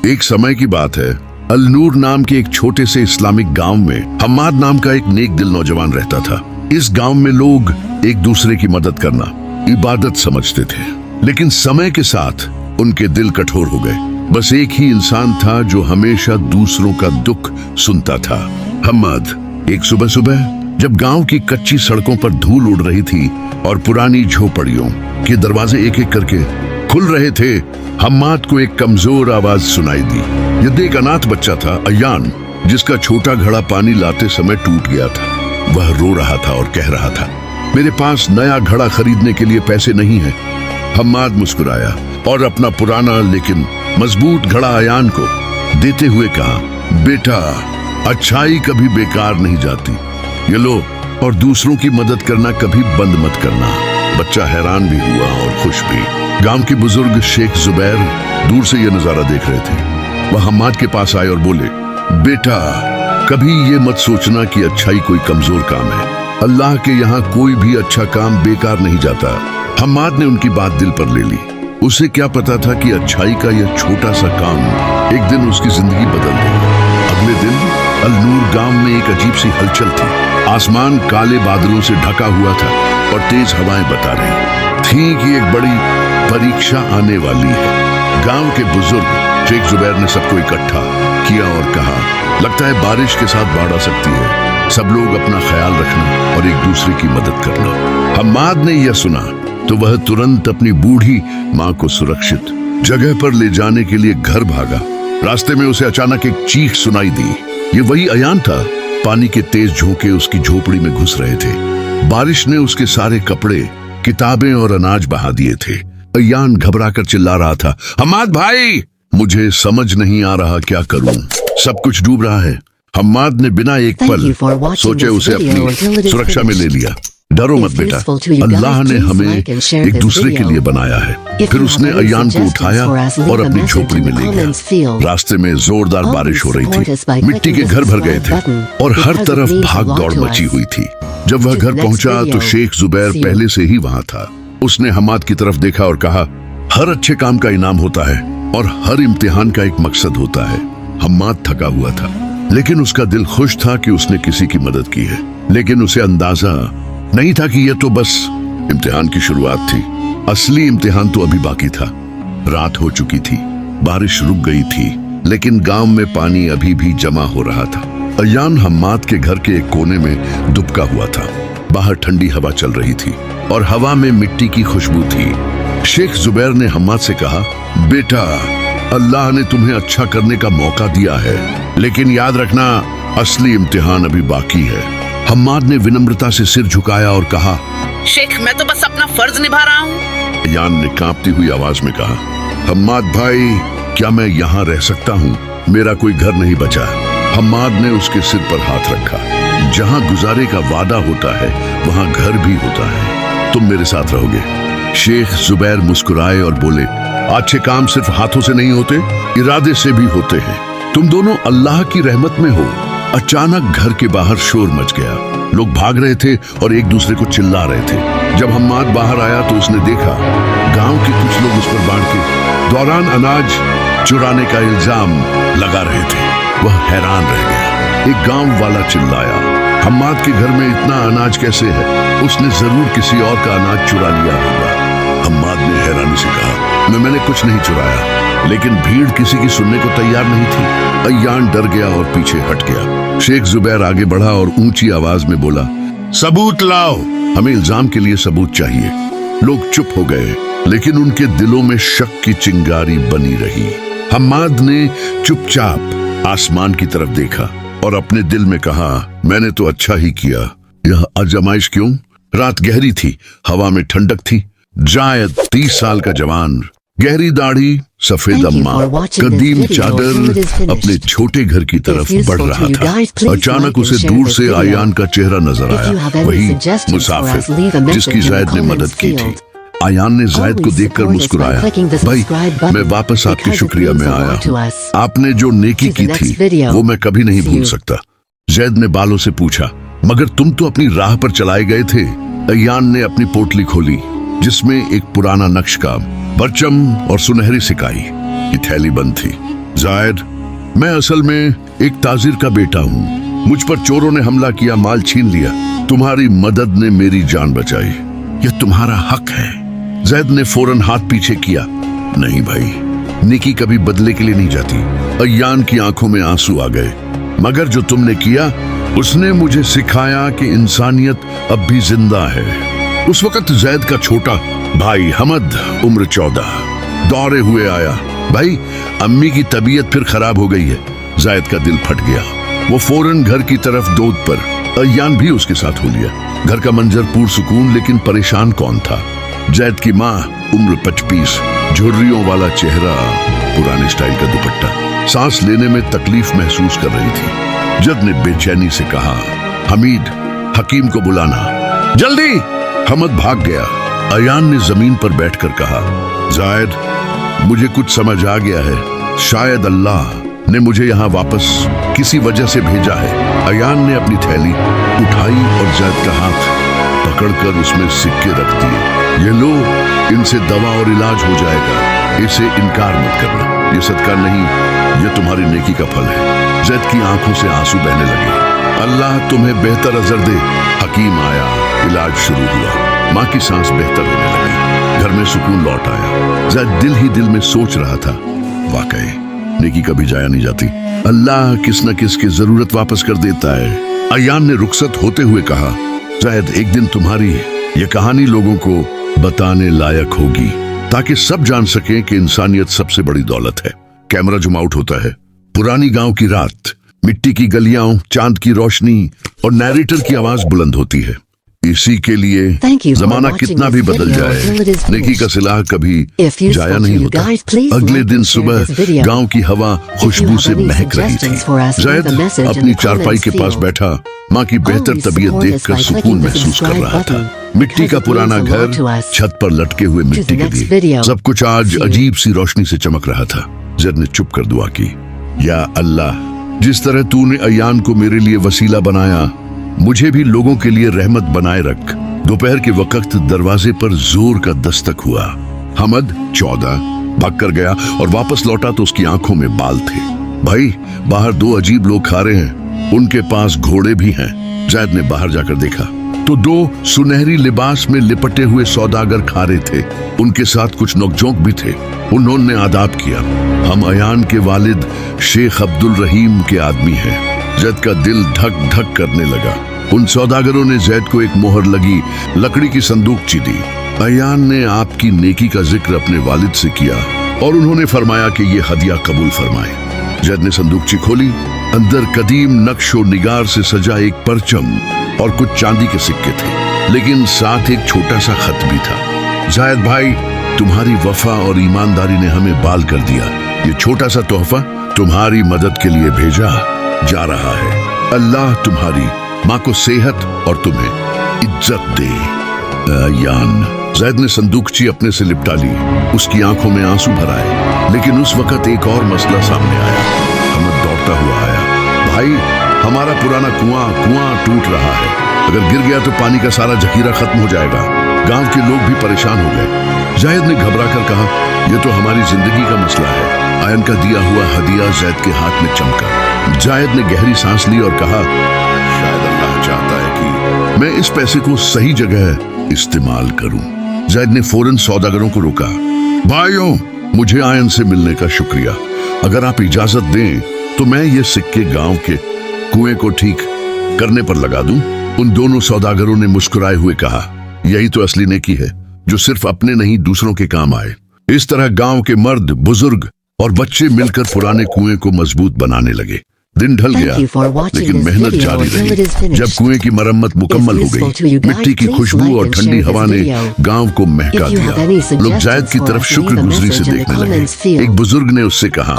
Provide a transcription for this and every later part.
एक समय की बात है, अल-नूर नाम के एक छोटे से इस्लामिक गांव में हम्माद नाम का एक नेक दिल नौजवान रहता था। इस गांव में लोग एक दूसरे की मदद करना इबादत समझते थे, लेकिन समय के साथ उनके दिल कठोर हो गए। बस एक ही इंसान था जो हमेशा दूसरों का दुख सुनता था, हम्माद। एक सुबह सुबह जब गांव की कच्ची सड़कों पर धूल उड़ रही थी और पुरानी झोपड़ियों के दरवाजे एक एक करके खुल रहे थे, हम्माद को एक कमजोर आवाज सुनाई दी। यह एक अनाथ बच्चा था, अयान, जिसका छोटा घड़ा पानी लाते समय टूट गया था। वह रो रहा था और कह रहा था, मेरे पास नया घड़ा खरीदने के लिए पैसे नहीं है। हम्माद मुस्कुराया और अपना पुराना लेकिन मजबूत घड़ा अयान को देते हुए कहा, बेटा, अच्छाई कभी बेकार नहीं जाती। ये लो, और दूसरों की मदद करना कभी बंद मत करना। बच्चा हैरान भी हुआ और खुश भी। गांव के बुजुर्ग शेख जुबैर दूर से यह नजारा देख रहे थे। वह हम्माद के पास आए और बोले, बेटा, कभी ये मत सोचना कि अच्छाई कोई कमजोर काम है। अल्लाह के यहाँ कोई भी अच्छा काम बेकार नहीं जाता। हम्माद ने उनकी बात दिल पर ले ली। उसे क्या पता था कि अच्छाई का यह छोटा सा काम एक दिन उसकी जिंदगी बदल देगा। अगले दिन अल-नूर गांव में एक अजीब सी हलचल थी। आसमान काले बादलों से ढका हुआ था और तेज हवाएं बता रही थी कि एक बड़ी परीक्षा आने वाली है। गांव के बुजुर्ग शेख जुबैर ने सबको इकट्ठा किया और कहा, लगता है बारिश के साथ बाढ़ आ सकती है। सब लोग अपना ख्याल रखना और एक दूसरे की मदद करना। हम्माद ने यह सुना तो वह तुरंत अपनी बूढ़ी माँ को सुरक्षित जगह पर ले जाने के लिए घर भागा। रास्ते में उसे अचानक एक चीख सुनाई दी। ये वही अयान था। पानी के तेज झोंके उसकी झोपड़ी में घुस रहे थे। बारिश ने उसके सारे कपड़े, किताबें और अनाज बहा दिए थे। अयान घबराकर चिल्ला रहा था, हम्माद भाई, मुझे समझ नहीं आ रहा क्या करूं, सब कुछ डूब रहा है। हम्माद ने बिना एक पल सोचे उसे अपनी सुरक्षा में ले लिया। डरो मत बेटा, अल्लाह ने हमें एक दूसरे के लिए बनाया है। फिर उसने अयान को उठाया और अपनी झोपड़ी में ले गया। रास्ते में जोरदार बारिश हो रही थी, मिट्टी के घर भर गए थे और हर तरफ भाग दौड़ मची हुई थी। जब वह घर पहुंचा तो शेख जुबैर पहले से ही वहां था। उसने हम्माद की तरफ देखा और कहा, हर अच्छे काम का इनाम होता है और हर इम्तिहान का एक मकसद होता है। हम्माद थका हुआ था, लेकिन उसका दिल खुश था कि उसने किसी की मदद की है। लेकिन उसे अंदाजा नहीं था कि यह तो बस इम्तिहान की शुरुआत थी। असली इम्तिहान तो अभी बाकी था। रात हो चुकी थी, बारिश रुक गई थी, लेकिन गांव में पानी अभी भी जमा हो रहा था। अयान हम्माद के घर के एक कोने में दुबका हुआ था। बाहर ठंडी हवा चल रही थी और हवा में मिट्टी की खुशबू थी। शेख जुबैर ने हम्माद से कहा, बेटा, अल्लाह ने तुम्हें अच्छा करने का मौका दिया है, लेकिन याद रखना, असली इम्तिहान अभी बाकी है। हम्माद ने विनम्रता से सिर झुकाया और कहा, शेख, मैं तो बस अपना फर्ज निभा रहा हूँ। अयान ने कांपती हुई आवाज में कहा, हम्माद भाई, क्या मैं यहाँ रह सकता हूँ? मेरा कोई घर नहीं बचा। हम्माद ने उसके सिर पर हाथ रखा। जहाँ गुजारे का वादा होता है वहाँ घर भी होता है। तुम मेरे साथ रहोगे। शेख जुबैर मुस्कुराए और बोले, अच्छे काम सिर्फ हाथों से नहीं होते, इरादे से भी होते हैं। तुम दोनों अल्लाह की रहमत में हो। अचानक घर के बाहर शोर मच गया। लोग भाग रहे थे और एक दूसरे को चिल्ला रहे थे। जब हम्माद बाहर आया तो उसने देखा गांव के कुछ लोग उस पर बाढ़ के दौरान अनाज चुराने का इल्जाम लगा रहे थे। वह हैरान रह गया। एक गांव वाला चिल्लाया, हम्माद के घर में इतना अनाज कैसे है? उसने जरूर किसी और का अनाज चुरा लिया होगा। हम्माद ने हैरानी से कहा, मैंने कुछ नहीं चुराया। लेकिन भीड़ किसी की सुनने को तैयार नहीं थी। अयान डर गया और पीछे हट गया। शेख जुबैर आगे बढ़ा और ऊंची आवाज में बोला, सबूत लाओ, हमें इल्जाम के लिए सबूत चाहिए। लोग चुप हो गए, लेकिन उनके दिलों में शक की चिंगारी बनी रही। हम्माद ने चुपचाप आसमान की तरफ देखा और अपने दिल में कहा, मैंने तो अच्छा ही किया। यह आजमाइश क्यों? रात गहरी थी, हवा में ठंडक थी। जायद 30 साल का जवान, गहरी दाढ़ी, सफेद अम्मा, कदीम चादर, अपने छोटे घर की तरफ बढ़ रहा था। अचानक उसे दूर से अयान का चेहरा नजर आया, वही मुसाफिर जिसकी जैद ने मदद की थी। अयान ने जैद को देखकर मुस्कुराया, भाई, मैं वापस आपके शुक्रिया में आया। आपने जो नेकी की थी वो मैं कभी नहीं भूल सकता। जैद ने बालों से पूछा, मगर तुम तो अपनी राह पर चलाए गए थे। अयान ने अपनी पोटली खोली, जिसमें एक पुराना नक्श का परचम और सुनहरी सिकाई की थैली बंद थी। जायद, मैं असल में एक ताजिर का बेटा हूँ। मुझ पर चोरों ने हमला किया, माल छीन लिया। तुम्हारी मदद ने मेरी जान बचाई। यह तुम्हारा हक है। जैद ने फौरन हाथ पीछे किया। नहीं भाई, नेकी कभी बदले के लिए नहीं जाती। अय्यान की आंखों में आंसू आ गए। मगर जो तुमने किया, उसने मुझे सिखाया कि इंसानियत अब भी जिंदा है। उस वक्त जैद का छोटा भाई हमद, उम्र 14, दौड़े हुए आया। भाई, अम्मी की तबीयत फिर खराब हो गई है। जैद का दिल फट गया। वो फौरन घर की तरफ दौड़ पर। अय्यान भी उसके साथ हो लिया। घर का मंजर पुरसुकून, लेकिन परेशान कौन था? जैद की माँ, उम्र 25, झुर्रियों वाला चेहरा, पुराने स्टाइल का दुपट्टा, सांस लेने में तकलीफ महसूस कर रही थी। जद ने बेचैनी से कहा, हमीद, हकीम को बुलाना जल्दी। हमद भाग गया। अयान ने जमीन पर बैठकर कहा, जायद, मुझे कुछ समझ आ गया है। शायद अल्लाह ने मुझे यहाँ वापस किसी वजह से भेजा है। अयान ने अपनी थैली उठाई और जैद का हाथ पकड़कर उसमें सिक्के रख दिए। ये लो, इनसे दवा और इलाज हो जाएगा। इसे इनकार मत करना। ये सदका नहीं, ये तुम्हारी नेकी का फल है। जैद की आंखों से आंसू बहने लगे। अल्लाह तुम्हें बेहतर अजर दे। हकीम आया, इलाज शुरू हुआ। माँ की सांस बेहतर होने लगी। घर में सुकून लौट आया। जैद दिल ही दिल में सोच रहा था, वाकई नेकी कभी जाया नहीं जाती। अल्लाह किस न किस की जरूरत वापस कर देता है। अयान ने रुखसत होते हुए कहा, जैद, एक दिन तुम्हारी ये कहानी लोगों को बताने लायक होगी, ताकि सब जान सकें कि इंसानियत सबसे बड़ी दौलत है। कैमरा जुम आउट होता है। पुरानी गांव की रात, मिट्टी की गलियां, चांद की रोशनी और नैरेटर की आवाज बुलंद होती है। इसी के लिए जमाना कितना भी बदल जाए, नेकी का सिलाह कभी जाया नहीं होता। अगले दिन सुबह गांव की हवा खुशबू से महक रही थी। जैद अपनी चारपाई के पास बैठा माँ की बेहतर तबीयत देखकर सुकून महसूस कर रहा था। मिट्टी का पुराना घर, छत पर लटके हुए मिट्टी के दिए, सब कुछ आज अजीब सी रोशनी से चमक रहा था। जैद ने चुप कर दुआ की, या अल्लाह, जिस तरह तूने अयान को मेरे लिए वसीला बनाया, मुझे भी लोगों के लिए रहमत बनाए रख। दोपहर के वक्त दरवाजे पर जोर का दस्तक हुआ। हमद 14 भाग कर गया और वापस लौटा तो उसकी आंखों में बाल थे। भाई, बाहर दो अजीब लोग खा रहे हैं। उनके पास घोड़े भी हैं। जैद ने बाहर जाकर देखा तो दो सुनहरी लिबास में लिपटे हुए सौदागर खा रहे थे। उनके साथ कुछ नोकझोंक भी थे। उन्होंने आदाब किया। हम अयान के वालिद शेख अब्दुल रहीम के आदमी हैं। जैद का दिल धक धक करने लगा। उन सौदागरों ने जैद को एक मोहर लगी लकड़ी की संदूकची दी। अयान ने आपकी नेकी का जिक्र अपने वालिद से किया और उन्होंने फरमाया कि ये हदिया कबूल फरमाए। जैद ने संदूकची खोली। अंदर कदीम नक्शो निगार से सजा एक परचम और कुछ चांदी के सिक्के थे, लेकिन साथ एक छोटा सा खत भी था। जायद भाई, तुम्हारी वफा और ईमानदारी ने हमें बाल कर दिया। ये छोटा सा तोहफा तुम्हारी मदद के लिए भेजा जा रहा है। अल्लाह तुम्हारी माँ को सेहत और तुम्हें इज्जत दे। अयान। जैद ने संदूकची अपने से लिपटा ली। उसकी आंखों में आंसू भर आए। लेकिन उस वक्त एक और मसला सामने आया। हमद दौड़ता हुआ आया। भाई, हमारा पुराना कुआं टूट रहा है। अगर गिर गया तो पानी का सारा जखीरा खत्म हो जाएगा। गांव के लोग भी परेशान हो गए। जायद ने घबराकर कहा, यह तो हमारी जिंदगी का मसला है। आयन का दिया हुआ हदिया जैद के हाथ में चमका। जायद ने गहरी सांस ली और कहा, शायद अल्लाह चाहता है कि मैं इस पैसे को सही जगह इस्तेमाल करूं। जायद ने फौरन सौदागरों को रोका। भाइयों, मुझे आयन से मिलने का शुक्रिया। अगर आप इजाजत दें तो मैं ये सिक्के गांव के कुएं को ठीक करने पर लगा दूं। उन दोनों सौदागरों ने मुस्कुराए हुए कहा, यही तो असली नेकी है, जो सिर्फ अपने नहीं दूसरों के काम आए। इस तरह गांव के मर्द, बुजुर्ग और बच्चे मिलकर पुराने कुएं को मजबूत बनाने लगे। दिन ढल गया, लेकिन मेहनत जारी रही। जब कुएं की मरम्मत मुकम्मल हो गई, मिट्टी की खुशबू और ठंडी हवा ने गांव को महका दिया। लोग जायद की तरफ शुक्रगुजारी से देखने लगे। एक बुजुर्ग ने उससे कहा,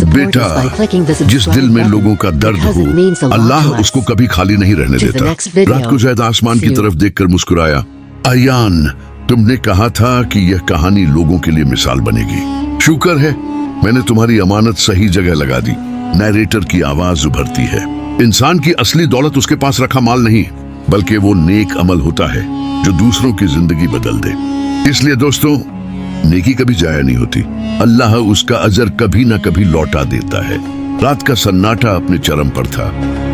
बेटा, जिस दिल में लोगों का दर्द हो, अल्लाह उसको कभी खाली नहीं रहने देता। रात को जायद आसमान की तरफ देखकर मुस्कुराया। अयान, तुमने कहा था कि यह कहानी लोगों के लिए मिसाल बनेगी। शुक्र है मैंने तुम्हारी अमानत सही जगह लगा दी। नैरेटर की आवाज उभरती है। इंसान की असली दौलत उसके पास रखा माल नहीं, बल्कि वो नेक अमल होता है जो दूसरों की जिंदगी बदल दे। इसलिए दोस्तों, नेकी कभी जाया नहीं होती। अल्लाह उसका अजर कभी ना कभी लौटा देता है। रात का सन्नाटा अपने चरम पर था।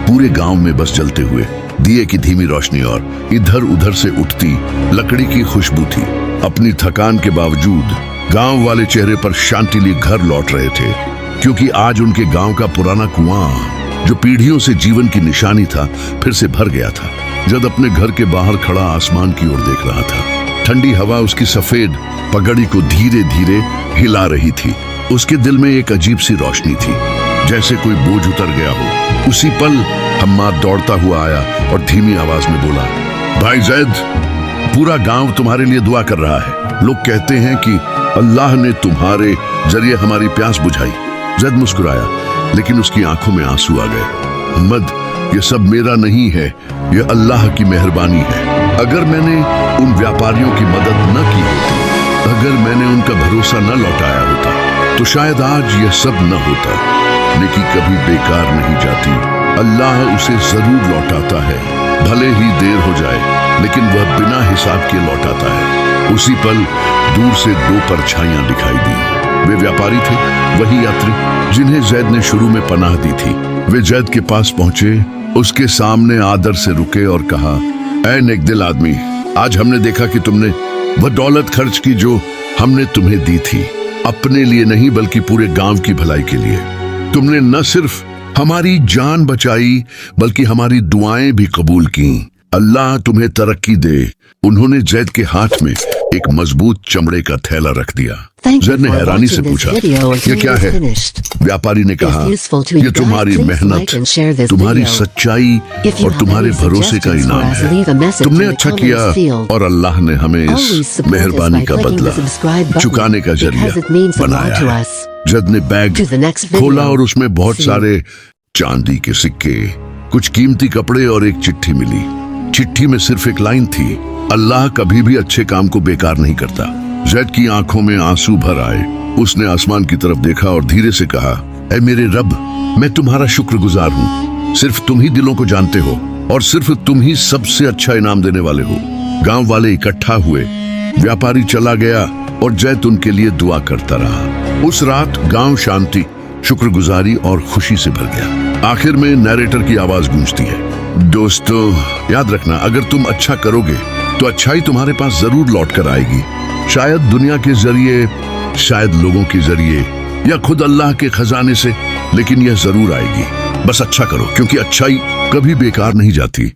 पूरे गांव में बस जलते हुए दिए की धीमी रोशनी और इधर उधर से उठती लकड़ी की खुशबू थी। अपनी थकान के बावजूद गांव वाले चेहरे पर शांति लिए घर लौट रहे थे, क्योंकि आज उनके गांव का पुराना कुआं, जो पीढ़ियों से जीवन की निशानी था, फिर से भर गया था। जद अपने घर के बाहर खड़ा आसमान की ओर देख रहा था। ठंडी हवा उसकी सफेद पगड़ी को धीरे धीरे हिला रही थी। उसके दिल में एक अजीब सी रोशनी थी, जैसे कोई बोझ उतर गया हो। उसी पल हम्माद दौड़ता हुआ आया और धीमी आवाज में बोला, भाई जैद, पूरा गांव तुम्हारे लिए दुआ कर रहा है। लोग कहते हैं कि अल्लाह ने तुम्हारे जरिए हमारी प्यास बुझाई। जैद मुस्कुराया, लेकिन उसकी आंखों में आंसू आ गए। हम्मद, ये सब मेरा नहीं है, ये अल्लाह की मेहरबानी है। अगर मैंने उन व्यापारियों की मदद न की होती, अगर मैंने उनका भरोसा न लौटाया होता, तो शायद आज यह सब न होता। नेकी कभी बेकार नहीं जाती। अल्लाह उसे जरूर लौटाता है, भले ही देर हो जाए, लेकिन वह बिना हिसाब के लौटाता है। उसी पल दूर से दो परछाइयां दिखाई दी। वे व्यापारी थे, वही यात्री जिन्हें जैद ने शुरू में पनाह दी थी। वे जैद के पास पहुंचे, उसके सामने आदर से रुके और कहा, ऐ नेकदिल आदमी, आज हमने देखा कि तुमने वह दौलत खर्च की जो हमने तुम्हें दी थी, अपने लिए नहीं बल्कि पूरे गांव की भलाई के लिए। तुमने न सिर्फ हमारी जान बचाई, बल्कि हमारी दुआएं भी कबूल की। अल्लाह तुम्हें तरक्की दे। उन्होंने जैद के हाथ में एक मजबूत चमड़े का थैला रख दिया। जैद ने हैरानी से पूछा, ये क्या है? व्यापारी ने कहा, ये तुम्हारी मेहनत, तुम्हारी सच्चाई और तुम्हारे भरोसे का इनाम है। तुमने अच्छा किया और अल्लाह ने हमें इस मेहरबानी का बदला चुकाने का जरिया बनाया है। जैद ने बैग खोला और उसमें बहुत सारे चांदी के सिक्के, कुछ कीमती कपड़े और एक चिट्ठी मिली। चिट्ठी में सिर्फ एक लाइन थी, अल्लाह कभी भी अच्छे काम को बेकार नहीं करता। जैद की आंखों में आंसू भर आए। उसने आसमान की तरफ देखा और धीरे से कहा, ऐ मेरे रब, मैं तुम्हारा शुक्रगुजार हूँ। सिर्फ तुम ही दिलों को जानते हो और सिर्फ तुम ही सबसे अच्छा इनाम देने वाले हो। गांव वाले इकट्ठा हुए। व्यापारी चला गया और जैद उनके लिए दुआ करता रहा। उस रात गांव शांति, शुक्रगुजारी और खुशी से भर गया। आखिर में नैरेटर की आवाज गूंजती है, दोस्तों याद रखना, अगर तुम अच्छा करोगे तो अच्छाई तुम्हारे पास जरूर लौट कर आएगी। शायद दुनिया के जरिए, शायद लोगों के जरिए, या खुद अल्लाह के खजाने से, लेकिन यह जरूर आएगी। बस अच्छा करो, क्योंकि अच्छाई कभी बेकार नहीं जाती।